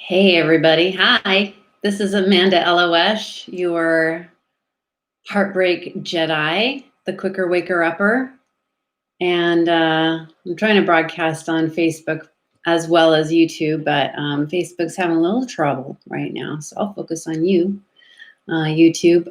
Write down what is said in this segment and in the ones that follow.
Hey, everybody. Hi. This is Amanda Elo'esh, your Heartbreak Jedi, the quicker waker upper. And I'm trying to broadcast on Facebook as well as YouTube, but Facebook's having a little trouble right now. So I'll focus on you, YouTube.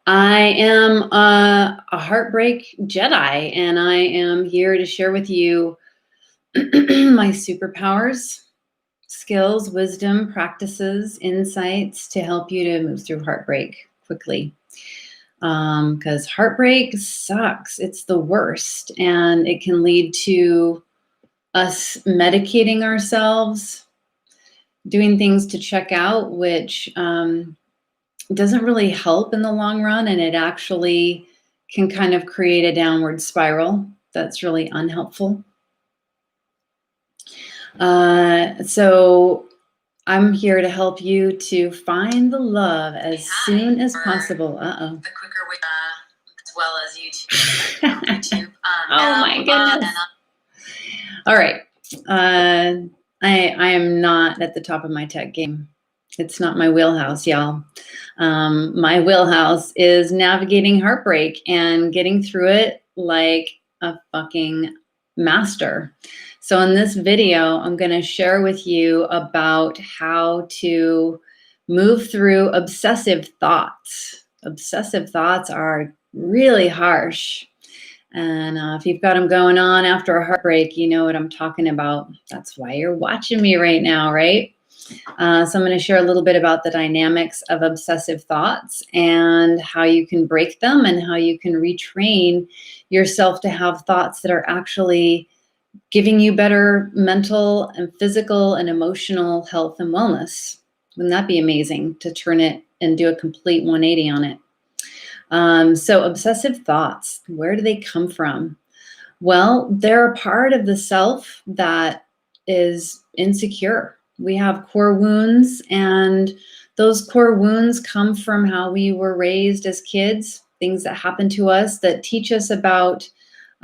I am a Heartbreak Jedi, and I am here to share with you my superpowers, skills, wisdom, practices, insights to help you to move through heartbreak quickly. Because heartbreak sucks. It's the worst. And it can lead to us medicating ourselves, doing things to check out, which doesn't really help in the long run. And it actually can kind of create a downward spiral that's really unhelpful. So I'm here to help you to find the love as soon as possible. The quicker way, as well as YouTube. Oh my goodness. All right. I am not at the top of my tech game. It's not my wheelhouse, y'all. My wheelhouse is navigating heartbreak and getting through it like a fucking master. So in this video, I'm going to share with you about how to move through obsessive thoughts. Obsessive thoughts are really harsh. And if you've got them going on after a heartbreak, you know what I'm talking about. That's why you're watching me right now, right? So I'm going to share a little bit about the dynamics of obsessive thoughts and how you can break them and how you can retrain yourself to have thoughts that are actually giving you better mental and physical and emotional health and wellness. Wouldn't that be amazing to turn it and do a complete 180 on it? So obsessive thoughts, where do they come from? Well, they're a part of the self that is insecure. We have core wounds, and those core wounds come from how we were raised as kids, things that happen to us that teach us about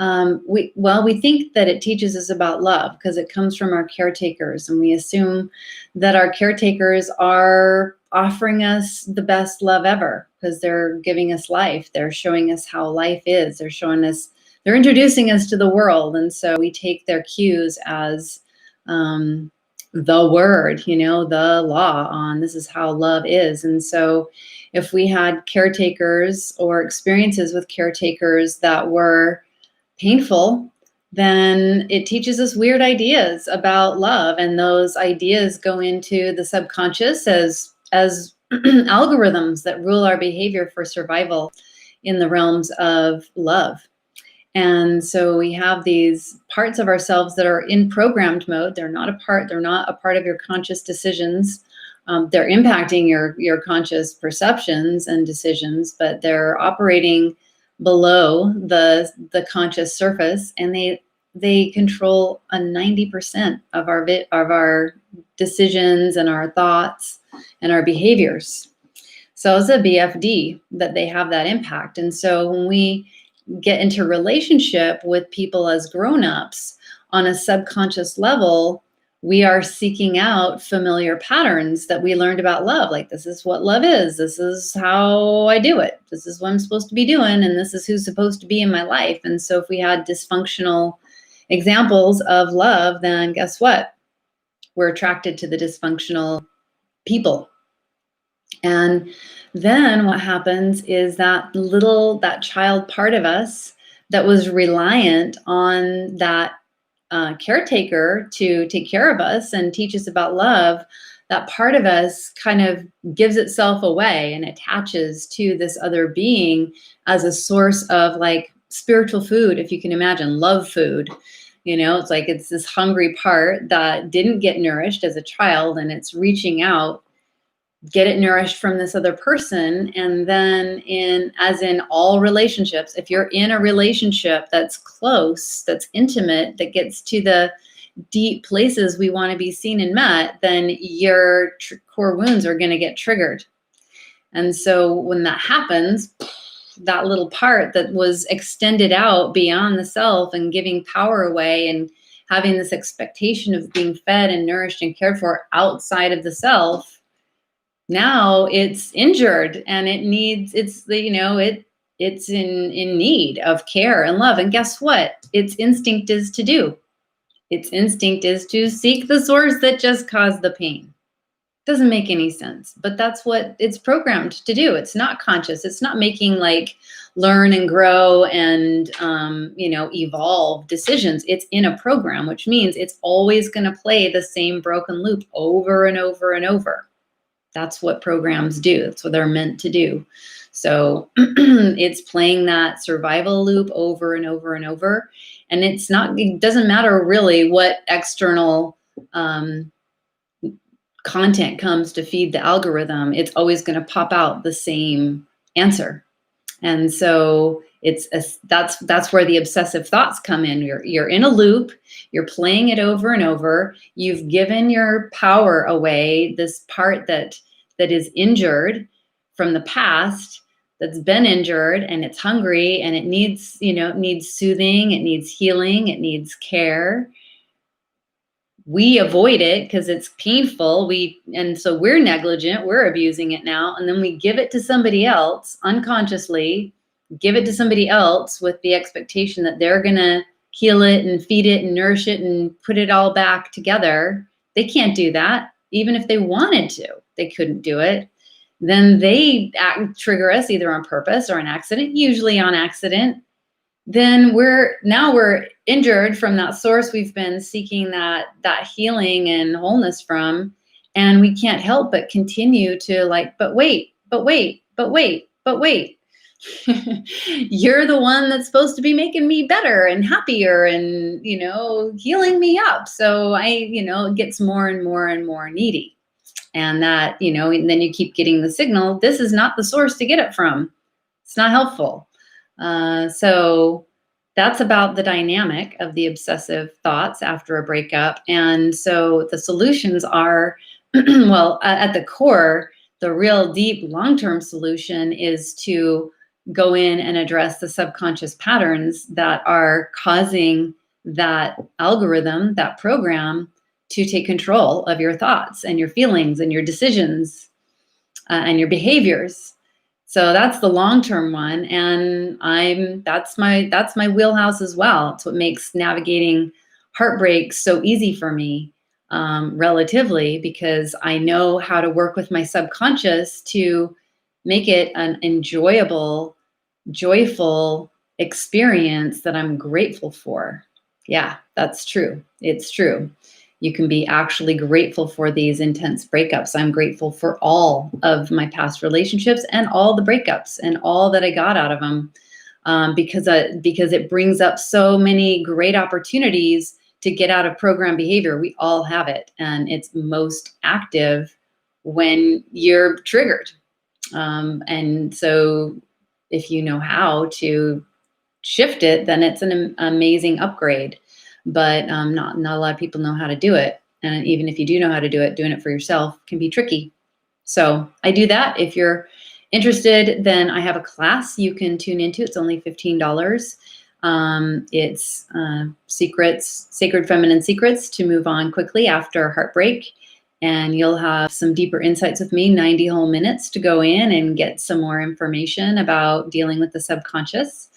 we think that it teaches us about love because it comes from our caretakers, and we assume that our caretakers are offering us the best love ever because they're giving us life. They're showing us how life is. They're introducing us to the world. And so we take their cues as the word, the law on this is how love is. And so if we had caretakers or experiences with caretakers that were painful, then it teaches us weird ideas about love, and those ideas go into the subconscious as algorithms that rule our behavior for survival in the realms of love. And so we have these parts of ourselves that are in programmed mode. They're not a part of your conscious decisions. They're impacting your conscious perceptions and decisions, but they're operating below the conscious surface, and they control a 90% of our decisions and our thoughts and our behaviors. So it's a BFD that they have that impact. And so when we get into relationship with people as grown-ups on a subconscious level, we are seeking out familiar patterns that we learned about love. Like, this is what love is. This is how I do it. This is what I'm supposed to be doing. And this is who's supposed to be in my life. And so if we had dysfunctional examples of love, then guess what? We're attracted to the dysfunctional people. And then what happens is that child part of us that was reliant on that caretaker to take care of us and teach us about love, that part of us kind of gives itself away and attaches to this other being as a source of like spiritual food, if you can imagine, love food. It's like it's this hungry part that didn't get nourished as a child, and it's reaching out, get it nourished from this other person. And then as in all relationships, if you're in a relationship that's close, that's intimate, that gets to the deep places we want to be seen and met, then your core wounds are going to get triggered. And so when that happens, that little part that was extended out beyond the self and giving power away and having this expectation of being fed and nourished and cared for outside of the self, now it's injured and it's in need of care and love. And guess what? Its instinct is to do. Its instinct is to seek the source that just caused the pain. Doesn't make any sense, but that's what it's programmed to do. It's not conscious. It's not making like learn and grow and evolve decisions. It's in a program, which means it's always going to play the same broken loop over and over and over. That's what programs do. That's what they're meant to do. So it's playing that survival loop over and over and over. And it doesn't matter really what external content comes to feed the algorithm. It's always going to pop out the same answer. And so that's where the obsessive thoughts come in. You're in a loop, you're playing it over and over. You've given your power away, this part that is injured from the past, that's been injured, and it's hungry, and it needs soothing, it needs healing, it needs care. We avoid it because it's painful. And so we're negligent, we're abusing it now. And then we give it to somebody else unconsciously, give it to somebody else with the expectation that they're going to heal it and feed it and nourish it and put it all back together. They can't do that. Even if they wanted to, they couldn't do it. Then they trigger us either on purpose or an accident, usually on accident. Then we're injured from that source we've been seeking that healing and wholeness from, and we can't help but continue to but wait. You're the one that's supposed to be making me better and happier and healing me up. So it gets more and more and more needy, and that and then you keep getting the signal. This is not the source to get it from. It's not helpful. So that's about the dynamic of the obsessive thoughts after a breakup. And so the solutions are, well, at the core, the real deep long-term solution is to go in and address the subconscious patterns that are causing that algorithm, that program, to take control of your thoughts and your feelings and your decisions and your behaviors. So that's the long-term one, and that's my wheelhouse as well. It's what makes navigating heartbreak so easy for me, relatively, because I know how to work with my subconscious to make it an enjoyable, joyful experience that I'm grateful for. Yeah, that's true. It's true. You can be actually grateful for these intense breakups. I'm grateful for all of my past relationships and all the breakups and all that I got out of them, because it brings up so many great opportunities to get out of program behavior. We all have it, and it's most active when you're triggered. And so if you know how to shift it, then it's an amazing upgrade. But not a lot of people know how to do it. And even if you do know how to do it, doing it for yourself can be tricky. So I do that. If you're interested, then I have a class you can tune into. It's only $15. It's Sacred Feminine Secrets to Move On Quickly After Heartbreak. And you'll have some deeper insights with me, 90 whole minutes to go in and get some more information about dealing with the subconscious.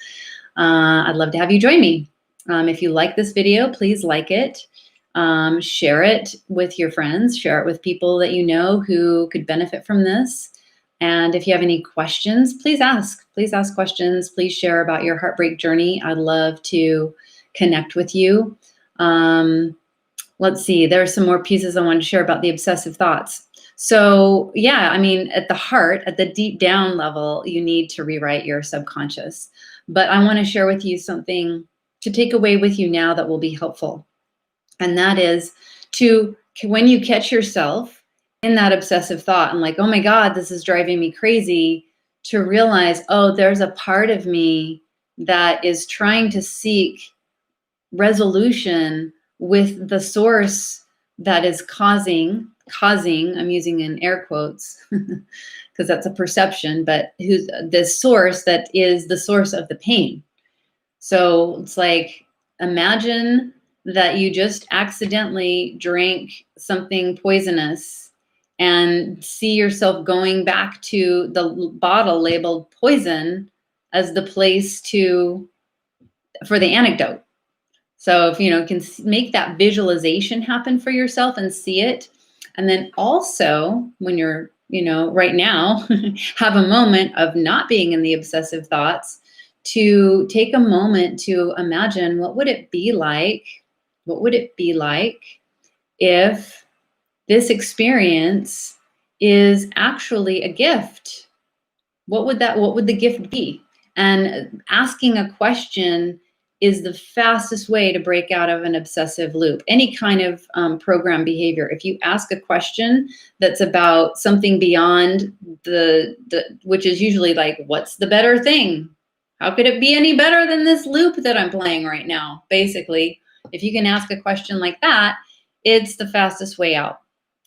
I'd love to have you join me. If you like this video, please like it, share it with your friends, share it with people that you know who could benefit from this. And if you have any questions, please ask questions. Please share about your heartbreak journey. I'd love to connect with you. Let's see, there are some more pieces I want to share about the obsessive thoughts. So yeah, I mean, at the heart, at the deep down level, you need to rewrite your subconscious. But I want to share with you something to take away with you now that will be helpful. And that is when you catch yourself in that obsessive thought and oh my God, this is driving me crazy, to realize, oh, there's a part of me that is trying to seek resolution with the source that is causing, I'm using in air quotes because that's a perception, but who's the source that is the source of the pain. So it's imagine that you just accidentally drank something poisonous and see yourself going back to the bottle labeled poison as the place for the anecdote. So if you can make that visualization happen for yourself and see it, and then also when you're right now have a moment of not being in the obsessive thoughts, to take a moment to imagine what would it be like if this experience is actually a gift. What would the gift be? And asking a question is the fastest way to break out of an obsessive loop. Any kind of program behavior. If you ask a question that's about something beyond which is usually like, what's the better thing? How could it be any better than this loop that I'm playing right now? Basically, if you can ask a question like that, it's the fastest way out.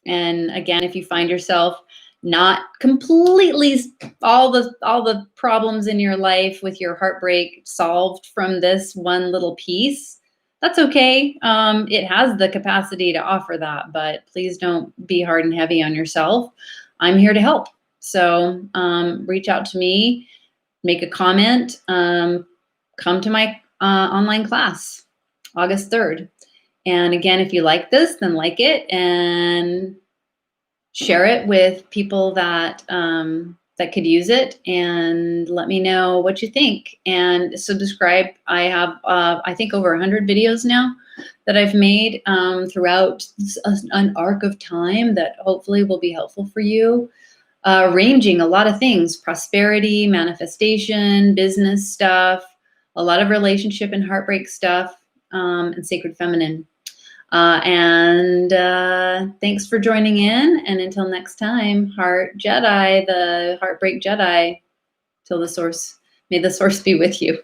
And again, if you find yourself not completely all the problems in your life with your heartbreak solved from this one little piece, that's okay. It has the capacity to offer that, but please don't be hard and heavy on yourself. I'm here to help. So reach out to me, make a comment, come to my online class, August 3rd. And again, if you like this, then like it and share it with people that that could use it, and let me know what you think. And subscribe. I have I think over 100 videos now that I've made throughout an arc of time that hopefully will be helpful for you, ranging a lot of things: prosperity, manifestation, business stuff, a lot of relationship and heartbreak stuff, and sacred feminine. And thanks for joining in. And until next time, Heart Jedi, the Heartbreak Jedi, till the source, may the source be with you.